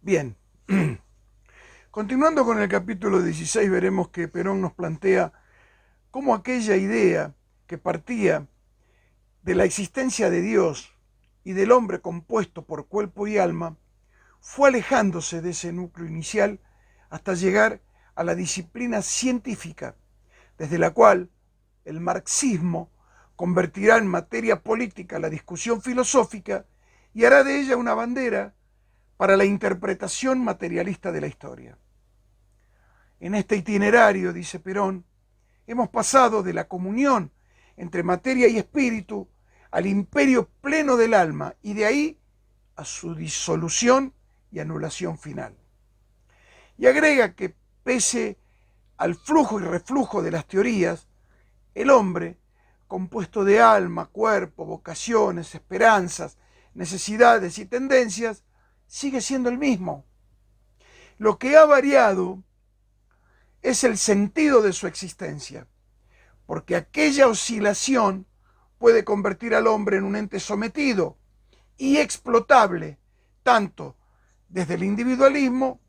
Bien, continuando con el capítulo 16, veremos que Perón nos plantea cómo aquella idea que partía de la existencia de Dios y del hombre compuesto por cuerpo y alma, fue alejándose de ese núcleo inicial hasta llegar a la disciplina científica, desde la cual el marxismo convertirá en materia política la discusión filosófica y hará de ella una bandera para la interpretación materialista de la historia. En este itinerario, dice Perón, hemos pasado de la comunión entre materia y espíritu al imperio pleno del alma y de ahí a su disolución y anulación final. Y agrega que pese al flujo y reflujo de las teorías, el hombre, compuesto de alma, cuerpo, vocaciones, esperanzas, necesidades y tendencias, sigue siendo el mismo. Lo que ha variado es el sentido de su existencia, porque aquella oscilación puede convertir al hombre en un ente sometido y explotable, tanto desde el individualismo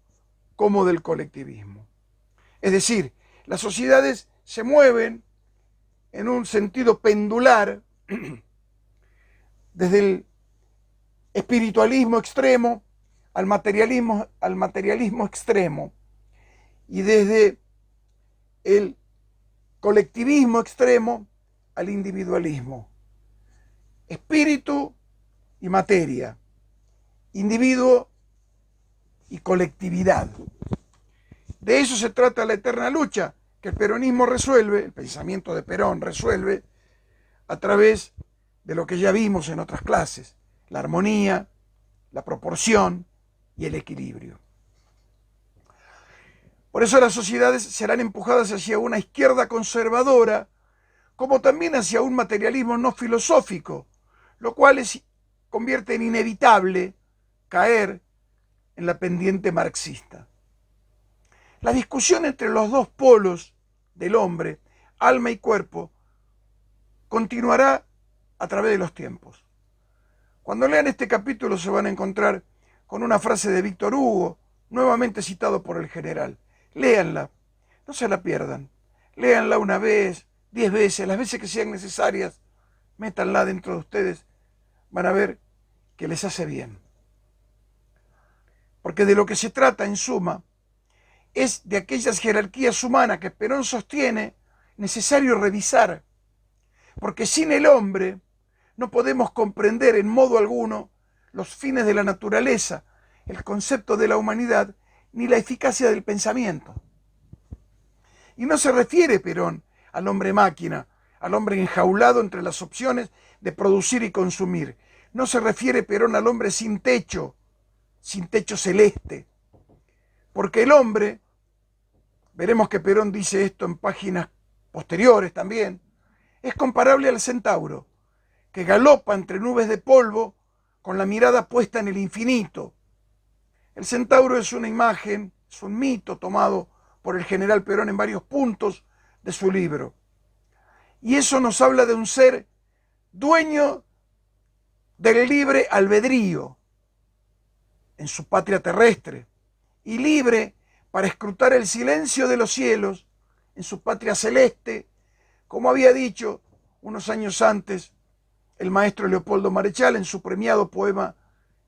como del colectivismo. Es decir, las sociedades se mueven en un sentido pendular desde el espiritualismo extremo al materialismo extremo y desde el colectivismo extremo al individualismo. Espíritu y materia, individuo y colectividad. De eso se trata la eterna lucha que el peronismo resuelve, el pensamiento de Perón resuelve a través de lo que ya vimos en otras clases, la armonía, la proporción y el equilibrio. Por eso las sociedades serán empujadas hacia una izquierda conservadora, como también hacia un materialismo no filosófico, lo cual convierte en inevitable caer en la pendiente marxista. La discusión entre los dos polos del hombre, alma y cuerpo, continuará a través de los tiempos. Cuando lean este capítulo se van a encontrar con una frase de Víctor Hugo, nuevamente citado por el general. Léanla, no se la pierdan. Léanla una vez, 10 veces, las veces que sean necesarias. Métanla dentro de ustedes. Van a ver que les hace bien. Porque de lo que se trata, en suma, es de aquellas jerarquías humanas que Perón sostiene necesario revisar. Porque sin el hombre no podemos comprender en modo alguno los fines de la naturaleza, el concepto de la humanidad, ni la eficacia del pensamiento. Y no se refiere Perón al hombre máquina, al hombre enjaulado entre las opciones de producir y consumir. No se refiere Perón al hombre sin techo celeste. Porque el hombre, veremos que Perón dice esto en páginas posteriores también, es comparable al centauro, que galopa entre nubes de polvo con la mirada puesta en el infinito. El centauro es una imagen, es un mito tomado por el general Perón en varios puntos de su libro. Y eso nos habla de un ser dueño del libre albedrío en su patria terrestre y libre para escrutar el silencio de los cielos en su patria celeste, como había dicho unos años antes el maestro Leopoldo Marechal en su premiado poema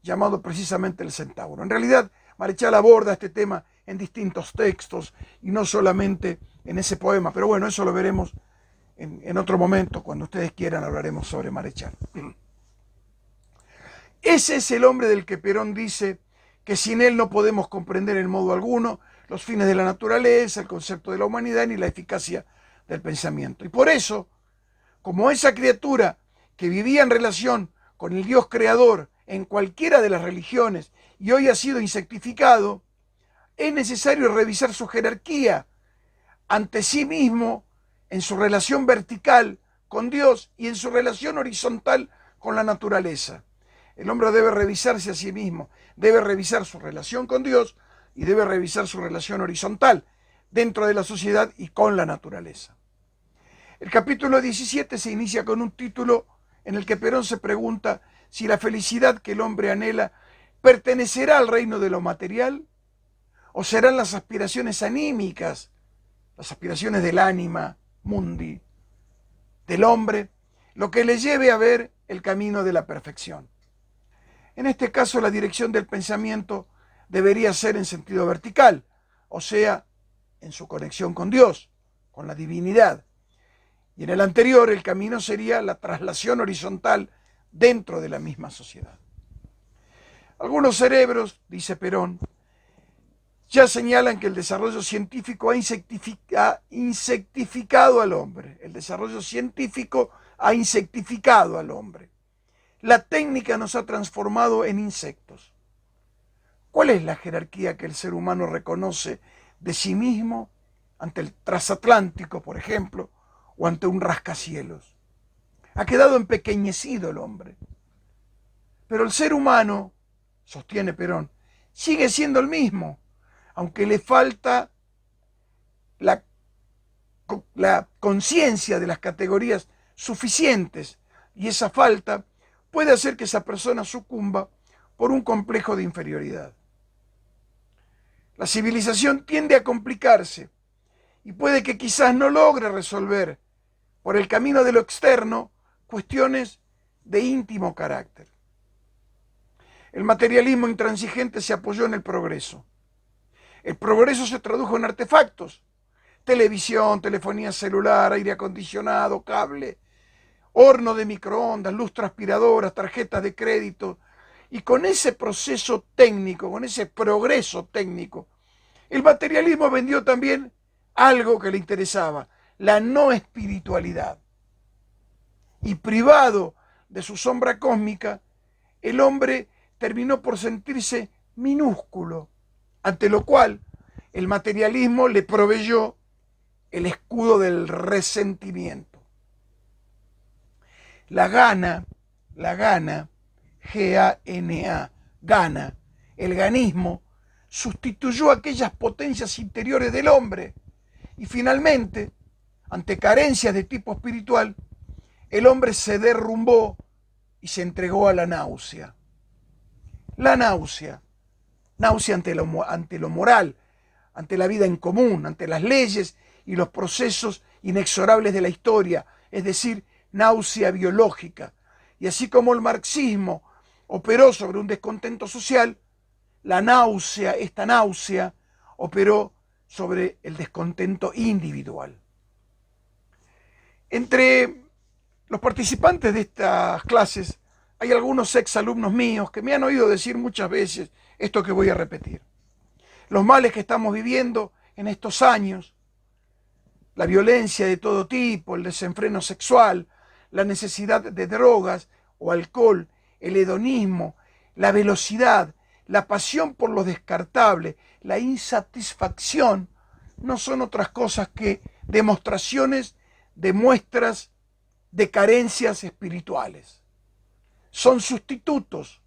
llamado precisamente El Centauro. En realidad, Marechal aborda este tema en distintos textos y no solamente en ese poema, pero bueno, eso lo veremos en otro momento, cuando ustedes quieran hablaremos sobre Marechal. Ese es el hombre del que Perón dice que sin él no podemos comprender en modo alguno los fines de la naturaleza, el concepto de la humanidad ni la eficacia del pensamiento. Y por eso, como esa criatura que vivía en relación con el Dios creador en cualquiera de las religiones y hoy ha sido insectificado, es necesario revisar su jerarquía ante sí mismo en su relación vertical con Dios y en su relación horizontal con la naturaleza. El hombre debe revisarse a sí mismo, debe revisar su relación con Dios y debe revisar su relación horizontal dentro de la sociedad y con la naturaleza. El capítulo 17 se inicia con un título en el que Perón se pregunta si la felicidad que el hombre anhela ¿Pertenecerá al reino de lo material? ¿O serán las aspiraciones anímicas, las aspiraciones del ánima, mundi, del hombre, lo que le lleve a ver el camino de la perfección? En este caso, la dirección del pensamiento debería ser en sentido vertical, o sea, en su conexión con Dios, con la divinidad. Y en el anterior, el camino sería la traslación horizontal dentro de la misma sociedad. Algunos cerebros, dice Perón, ya señalan que el desarrollo científico ha insectificado al hombre. El desarrollo científico ha insectificado al hombre. La técnica nos ha transformado en insectos. ¿Cuál es la jerarquía que el ser humano reconoce de sí mismo ante el transatlántico, por ejemplo, o ante un rascacielos? Ha quedado empequeñecido el hombre. Pero el ser humano, sostiene Perón, sigue siendo el mismo, aunque le falta la conciencia de las categorías suficientes, y esa falta puede hacer que esa persona sucumba por un complejo de inferioridad. La civilización tiende a complicarse y puede que quizás no logre resolver por el camino de lo externo cuestiones de íntimo carácter. El materialismo intransigente se apoyó en el progreso. El progreso se tradujo en artefactos: televisión, telefonía celular, aire acondicionado, cable, horno de microondas, luz transpiradora, tarjetas de crédito. Y con ese proceso técnico, con ese progreso técnico, el materialismo vendió también algo que le interesaba: la no espiritualidad. Y privado de su sombra cósmica, el hombre terminó por sentirse minúsculo, ante lo cual el materialismo le proveyó el escudo del resentimiento. La gana, G-A-N-A, gana, el ganismo, sustituyó aquellas potencias interiores del hombre y finalmente, ante carencias de tipo espiritual, el hombre se derrumbó y se entregó a la náusea. La náusea ante lo moral, ante la vida en común, ante las leyes y los procesos inexorables de la historia, es decir, náusea biológica. Y así como el marxismo operó sobre un descontento social, esta náusea operó sobre el descontento individual. Entre los participantes de estas clases hay algunos exalumnos míos que me han oído decir muchas veces esto que voy a repetir. Los males que estamos viviendo en estos años, la violencia de todo tipo, el desenfreno sexual, la necesidad de drogas o alcohol, el hedonismo, la velocidad, la pasión por lo descartable, la insatisfacción, no son otras cosas que demostraciones de muestras de carencias espirituales. Son sustitutos,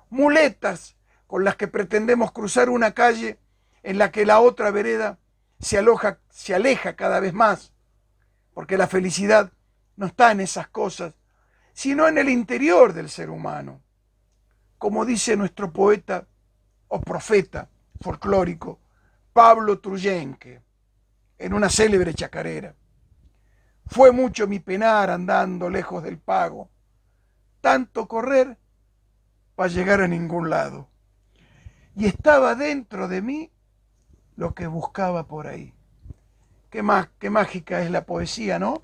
muletas con las que pretendemos cruzar una calle en la que la otra vereda se aleja cada vez más, porque la felicidad no está en esas cosas, sino en el interior del ser humano. Como dice nuestro poeta o profeta folclórico Pablo Truyenque en una célebre chacarera: fue mucho mi penar andando lejos del pago, tanto correr para llegar a ningún lado, y estaba dentro de mí lo que buscaba por ahí. Qué mágica es la poesía, ¿no?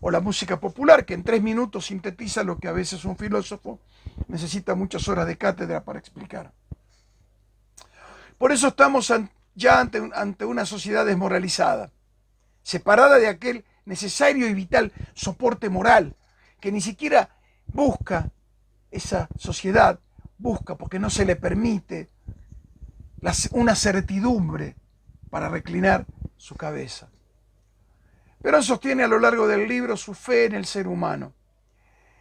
O la música popular, que en 3 minutos sintetiza lo que a veces un filósofo necesita muchas horas de cátedra para explicar. Por eso estamos ya ante una sociedad desmoralizada, separada de aquel necesario y vital soporte moral que ni siquiera busca esa sociedad, porque no se le permite una certidumbre para reclinar su cabeza. Perón sostiene a lo largo del libro su fe en el ser humano.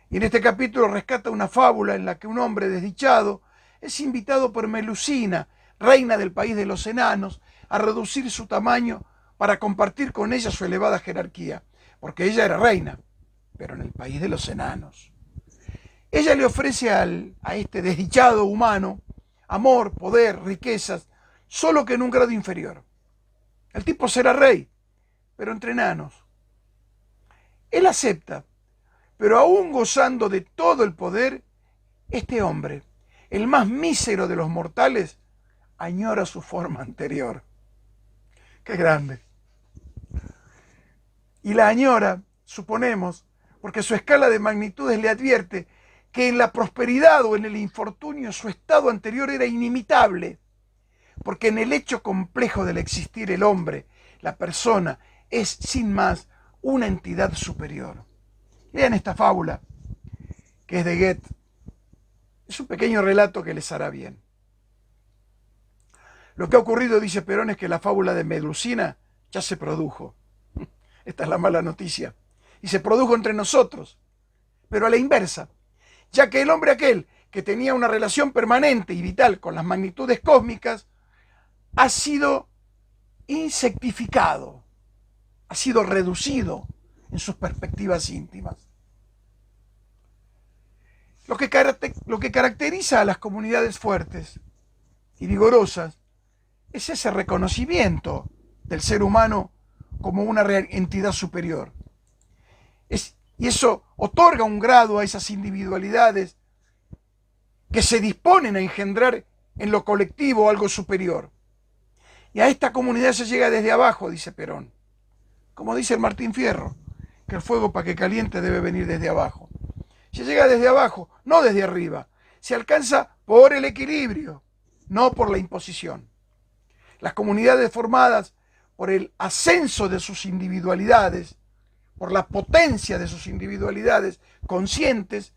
Y en este capítulo rescata una fábula en la que un hombre desdichado es invitado por Melusina, reina del país de los enanos, a reducir su tamaño para compartir con ella su elevada jerarquía, porque ella era reina, pero en el país de los enanos. Ella le ofrece a este desdichado humano amor, poder, riquezas, solo que en un grado inferior. El tipo será rey, pero entre enanos. Él acepta, pero aún gozando de todo el poder, este hombre, el más mísero de los mortales, añora su forma anterior. ¡Qué grande! Y la añora, suponemos, porque su escala de magnitudes le advierte que en la prosperidad o en el infortunio su estado anterior era inimitable, porque en el hecho complejo del existir el hombre, la persona, es sin más una entidad superior. Lean esta fábula, que es de Goethe. Es un pequeño relato que les hará bien. Lo que ha ocurrido, dice Perón, es que la fábula de Medusina ya se produjo. Esta es la mala noticia. Y se produjo entre nosotros, pero a la inversa, ya que el hombre aquel que tenía una relación permanente y vital con las magnitudes cósmicas ha sido insectificado, ha sido reducido en sus perspectivas íntimas. Lo que caracteriza a las comunidades fuertes y vigorosas es ese reconocimiento del ser humano como una entidad superior. Y eso otorga un grado a esas individualidades que se disponen a engendrar en lo colectivo algo superior. Y a esta comunidad se llega desde abajo, dice Perón. Como dice el Martín Fierro, que el fuego para que caliente debe venir desde abajo. Se llega desde abajo, no desde arriba. Se alcanza por el equilibrio, no por la imposición. Las comunidades formadas por el ascenso de sus individualidades, por la potencia de sus individualidades conscientes,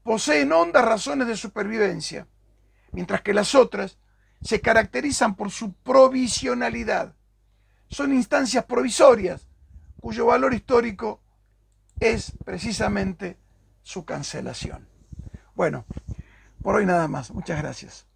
poseen hondas razones de supervivencia, mientras que las otras se caracterizan por su provisionalidad. Son instancias provisorias, cuyo valor histórico es precisamente su cancelación. Bueno, por hoy nada más. Muchas gracias.